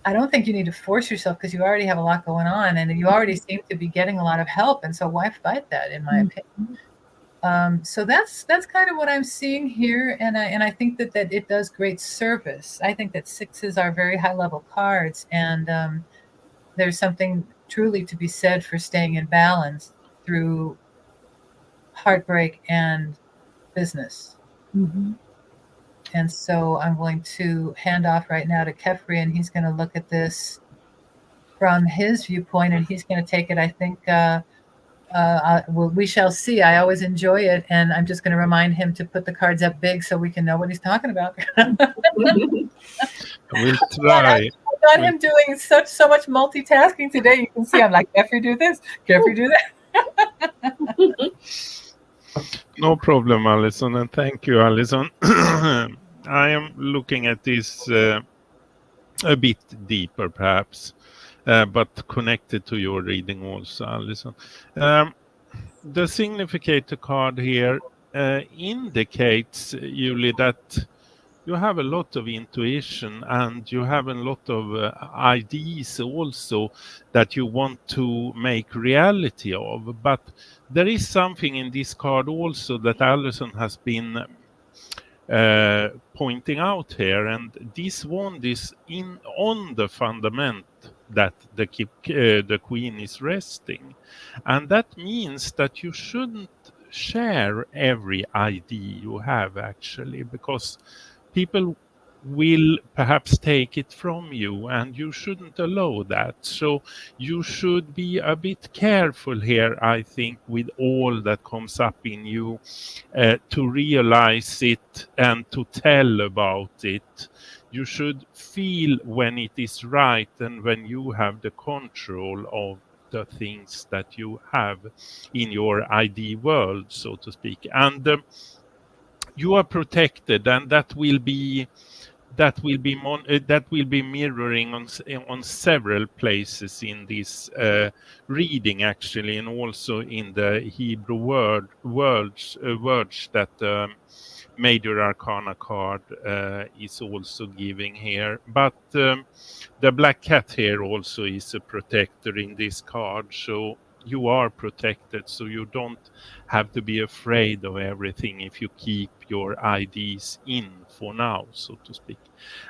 I don't think you need to force yourself because you already have a lot going on and you already seem to be getting a lot of help. And so why fight that, in my opinion? So that's kind of what I'm seeing here. And I think that it does great service. I think that 6s are very high level cards. And there's something truly to be said for staying in balance through heartbreak and business. And so I'm going to hand off right now to Kefri, and he's going to look at this from his viewpoint, and he's going to take it, I think, we shall see. I always enjoy it, and I'm just going to remind him to put the cards up big so we can know what he's talking about. We'll try. I got him doing so much multitasking today. You can see I'm like, Jeffrey, do this, Jeffrey, do that. No problem, Alison, and thank you, Alison. I am looking at this a bit deeper, perhaps, but connected to your reading also, Alison. The significator card here indicates, Julie, that you have a lot of intuition and you have a lot of ideas also that you want to make reality of. But there is something in this card also that Alison has been pointing out here, and this wand is on the fundament that the queen is resting, and that means that you shouldn't share every idea you have, actually, because people will perhaps take it from you, and you shouldn't allow that. So you should be a bit careful here, I think, with all that comes up in you, to realize it and to tell about it. You should feel when it is right and when you have the control of the things that you have in your ID world, so to speak. And you are protected, and that will be mirroring on several places in this reading, actually, and also in the Hebrew words that Major Arcana card is also giving here. But the black cat here also is a protector in this card, so you are protected, so you don't have to be afraid of everything if you keep your IDs in for now, so to speak.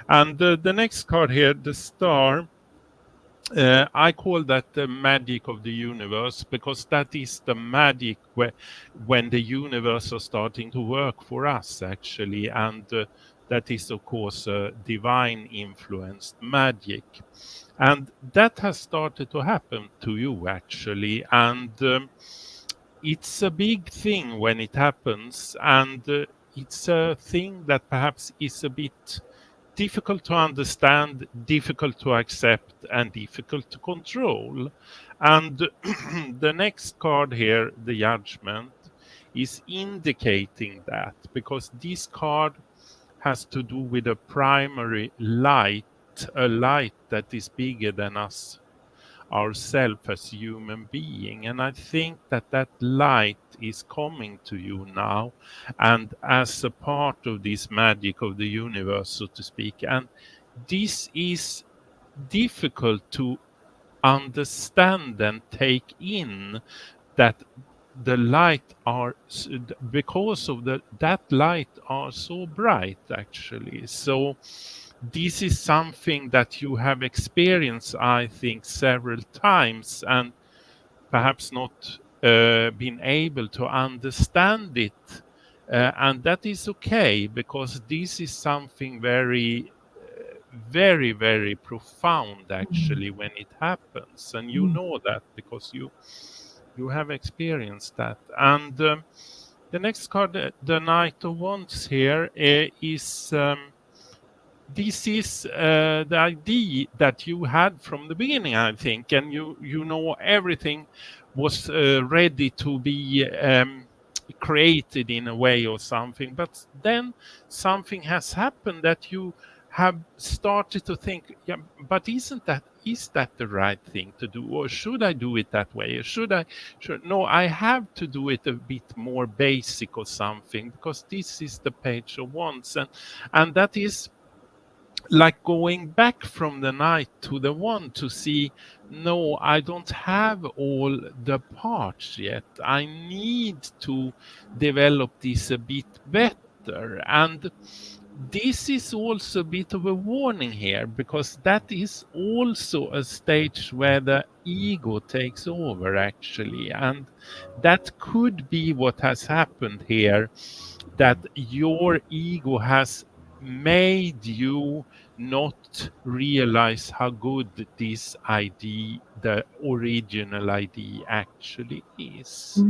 And the next card here, the star, I call that the magic of the universe, because that is the magic when the universe are starting to work for us, actually, and that is, of course, divine influenced magic. And that has started to happen to you, actually, and it's a big thing when it happens, and it's a thing that perhaps is a bit difficult to understand, difficult to accept, and difficult to control. And the next card here, the Judgment, is indicating that, because this card has to do with a primary light, a light that is bigger than us ourselves as human being. And I think that that light is coming to you now, and as a part of this magic of the universe, so to speak. And this is difficult to understand and take in, that the light are, because of that light are so bright, actually. So this is something that you have experienced, I think, several times, and perhaps not been able to understand it. And that is okay, because this is something very, very profound, actually, when it happens. And you know that because you have experienced that. And the next card, the Knight of Wands here, is... this is the idea that you had from the beginning, I think, and you know everything was ready to be created in a way or something, but then something has happened that you have started to think, yeah, but is that the right thing to do, or should I do it that way, or no, I have to do it a bit more basic or something, because this is the Page of Wands, and that is like going back from the Knight to the Wand to see, no, I don't have all the parts yet. I need to develop this a bit better. And this is also a bit of a warning here, because that is also a stage where the ego takes over, actually. And that could be what has happened here, that your ego has made you not realize how good this ID, the original ID, actually is.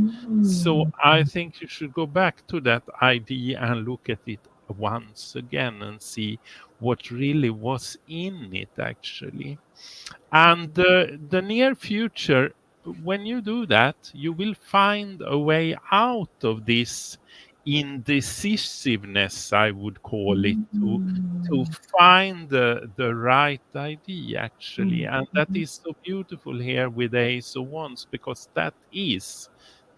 So I think you should go back to that ID and look at it once again and see what really was in it actually. And the near future, when you do that, you will find a way out of this indecisiveness, I would call it, to find the right ID actually. And that is so beautiful here with Ace of Wands, because that is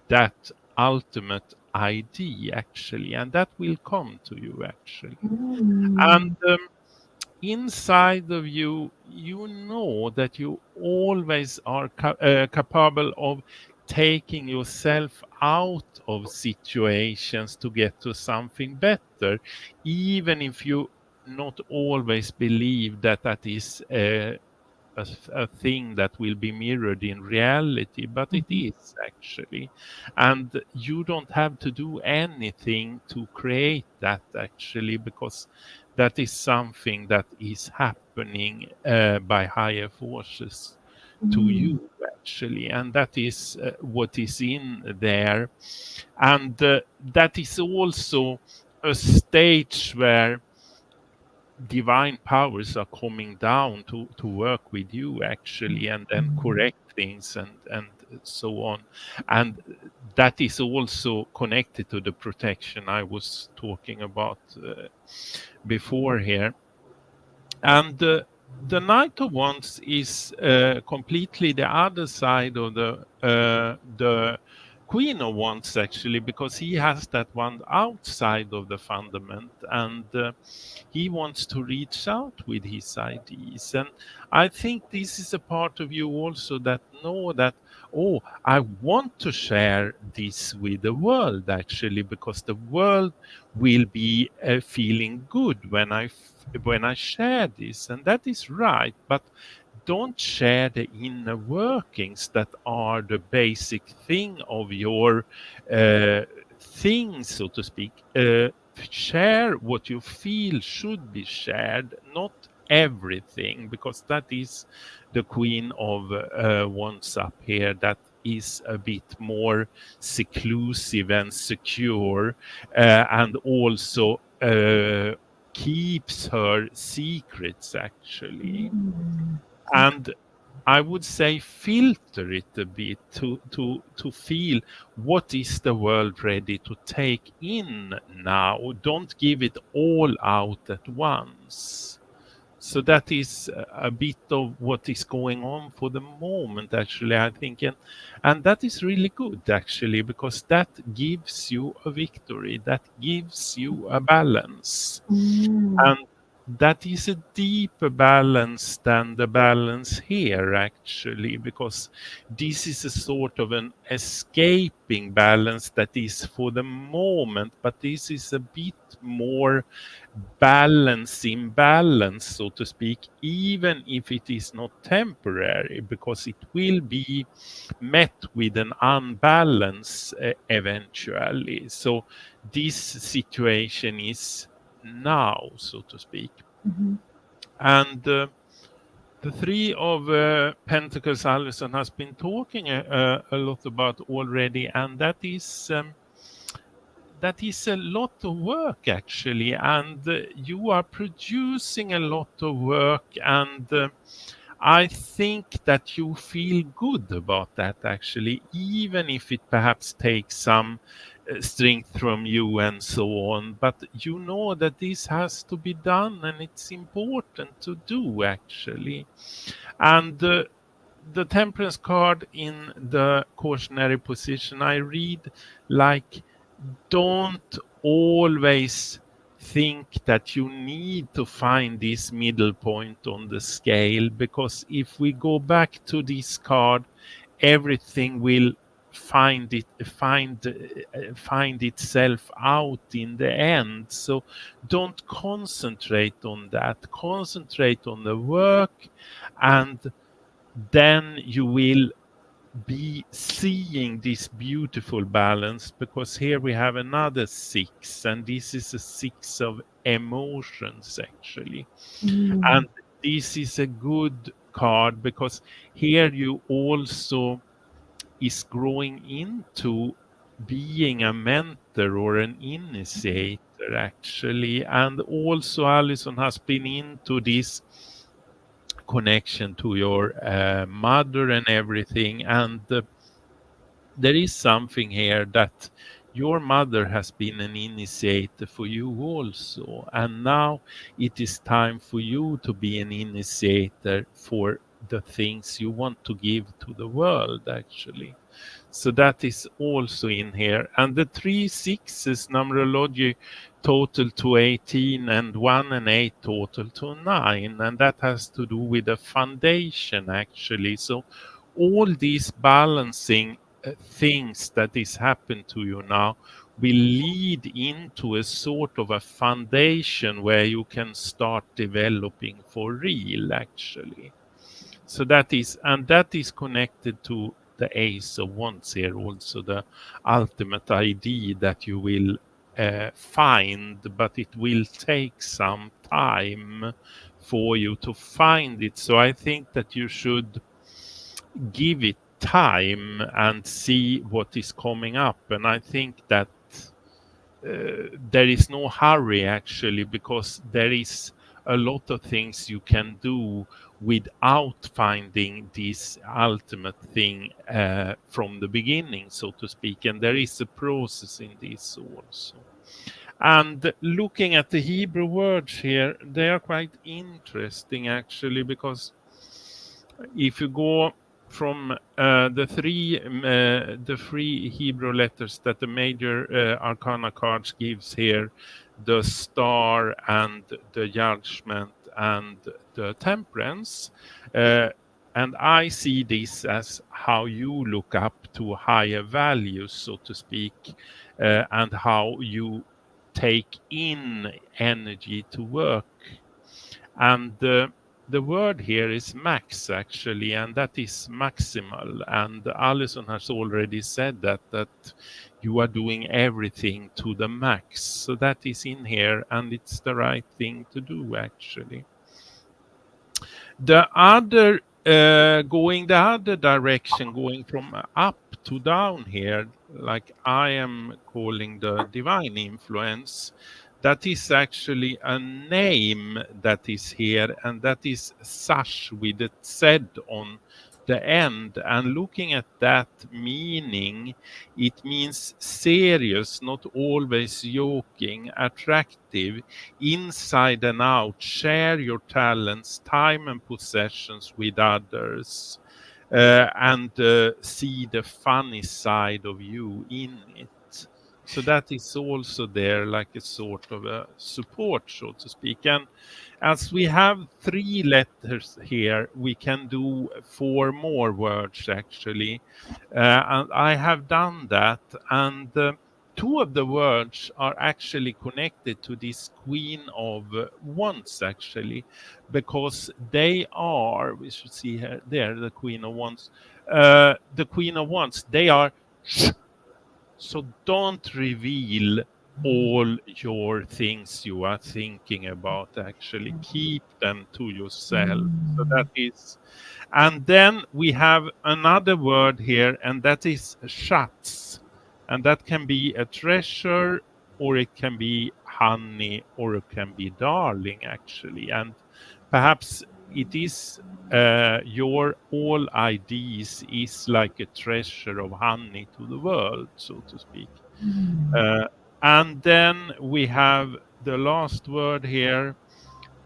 that ultimate ID actually, and that will come to you actually. And inside of you, you know that you always are capable of taking yourself out of situations to get to something better, even if you not always believe that that is a thing that will be mirrored in reality, but it is actually. And you don't have to do anything to create that actually, because that is something that is happening by higher forces to you actually, and that is what is in there. And that is also a stage where divine powers are coming down to work with you actually, and then correct things and so on. And that is also connected to the protection I was talking about before here. And the Knight of Wands is completely the other side of the Queen of Wands actually, because he has that one outside of the fundament, and he wants to reach out with his ideas. And I think this is a part of you also that know that, oh, I want to share this with the world actually, because the world will be feeling good when I share this, and that is right. But don't share the inner workings that are the basic thing of your thing, so to speak. Share what you feel should be shared, not everything, because that is the Queen of Wands up here, that is a bit more seclusive and secure, and also keeps her secrets actually. And I would say filter it a bit to feel what is the world ready to take in now. Don't give it all out at once. So that is a bit of what is going on for the moment, actually, I think. And that is really good, actually, because that gives you a victory, that gives you a balance. And that is a deeper balance than the balance here, actually, because this is a sort of an escaping balance that is for the moment, but this is a bit more balance in balance, so to speak, even if it is not temporary, because it will be met with an unbalance eventually. So this situation is now, so to speak. And the Three of Pentacles, Alison has been talking a lot about already, and that is a lot of work actually, and you are producing a lot of work, and I think that you feel good about that actually, even if it perhaps takes some strength from you and so on, but you know that this has to be done and it's important to do actually. And the Temperance card in the cautionary position, I read like, don't always think that you need to find this middle point on the scale, because if we go back to this card, everything will find itself out in the end. So don't concentrate on that. Concentrate on the work, and then you will be seeing this beautiful balance, because here we have another 6, and this is a 6 of emotions actually. And this is a good card because here you also is growing into being a mentor or an initiator actually. And also Alison has been into this connection to your mother and everything, and there is something here that your mother has been an initiator for you also, and now it is time for you to be an initiator for the things you want to give to the world actually. So that is also in here. And the 3 6s numerology total to 18, and 1 and 8 total to 9. And that has to do with the foundation actually. So all these balancing things that is happened to you now will lead into a sort of a foundation where you can start developing for real actually. So that is connected to the Ace of Wands here, also the ultimate ID that you will find, but it will take some time for you to find it. So I think that you should give it time and see what is coming up. And I think that there is no hurry actually, because there is a lot of things you can do without finding this ultimate thing from the beginning, so to speak. And there is a process in this also. And looking at the Hebrew words here, they are quite interesting actually, because if you go from the three Hebrew letters that the major arcana cards gives here, the star and the judgment and the temperance, and I see this as how you look up to higher values, so to speak, and how you take in energy to work. And the word here is max actually, and that is maximal. And Alison has already said that you are doing everything to the max. So that is in here, and it's the right thing to do actually. The other going the other direction, going from up to down here, like I am calling the divine influence, that is actually a name that is here, and that is Sash with a Z on the end. And looking at that meaning, it means serious, not always joking, attractive, inside and out, share your talents, time and possessions with others, and see the funny side of you in it. So that is also there, like a sort of a support, so to speak. And as we have 3 letters here, we can do 4 more words actually. And I have done that. And 2 of the words are actually connected to this Queen of Wands actually, because they are, we should see here, there, the Queen of Wands. The Queen of Wands, they are, so don't reveal all your things you are thinking about actually. Keep them to yourself. So that is, and then we have another word here, and that is schatz. And that can be a treasure, or it can be honey, or it can be darling actually. And perhaps it is your all ideas is like a treasure of honey to the world, so to speak. And then we have the last word here,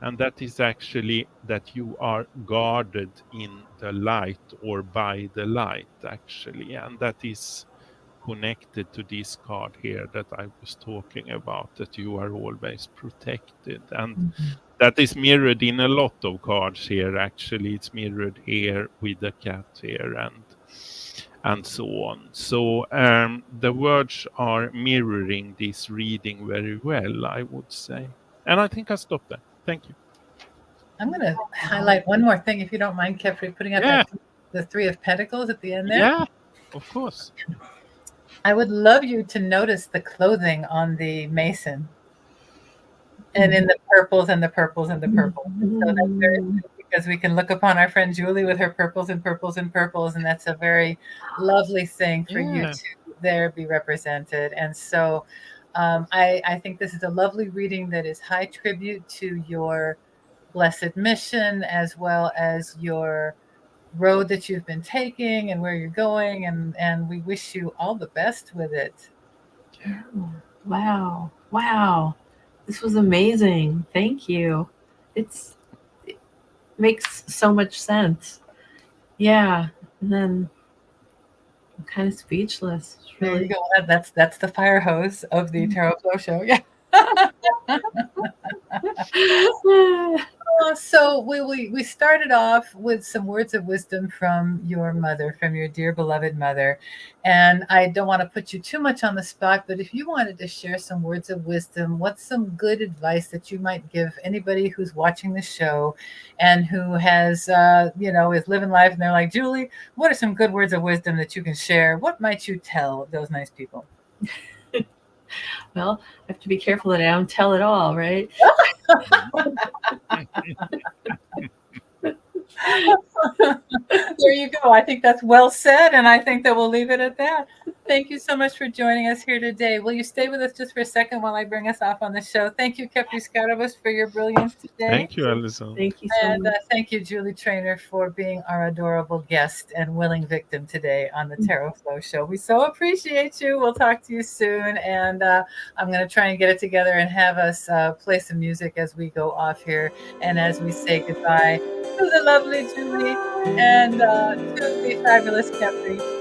and that is actually that you are guarded in the light, or by the light actually. And that is connected to this card here that I was talking about, that you are always protected. And that is mirrored in a lot of cards here actually. It's mirrored here with the cat here, and so on. So the words are mirroring this reading very well, I would say. And I think I'll stop there. Thank you. I'm going to highlight one more thing, if you don't mind, Kefri, putting up Yeah. the the Three of Pentacles at the end there? Yeah, of course. I would love you to notice the clothing on the Mason, and in the purples and the purples and the purples. So that's very good, because we can look upon our friend Julie with her purples and purples and purples, and that's a very lovely thing for you Yeah. to there be represented. And so I think this is a lovely reading that is high tribute to your blessed mission, as well as your road that you've been taking and where you're going, and we wish you all the best with it. Wow. Wow. This was amazing. Thank you. It makes so much sense. Yeah. And then I'm kind of speechless. It's There you really go. That's the fire hose of the Tarot Flow Show. Yeah. So we started off with some words of wisdom from your mother, from your dear beloved mother. And I don't want to put you too much on the spot, but if you wanted to share some words of wisdom, what's some good advice that you might give anybody who's watching the show and who has, is living life and they're like, Julie, what are some good words of wisdom that you can share? What might you tell those nice people? well, I have to be careful that I don't tell it all, right? There you go. I think that's well said, and I think that we'll leave it at that. Thank you so much for joining us here today. Will you stay with us just for a second while I bring us off on the show? Thank you, Kepri Scarovus, for your brilliance today. Thank you, Alison. Thank you so And much. thank you, Julie Trainer, for being our adorable guest and willing victim today on the Tarot Flow Show. We so appreciate you. We'll talk to you soon. And I'm going to try and get it together and have us play some music as we go off here and as we say goodbye to the lovely Julie and to the fabulous Kepri.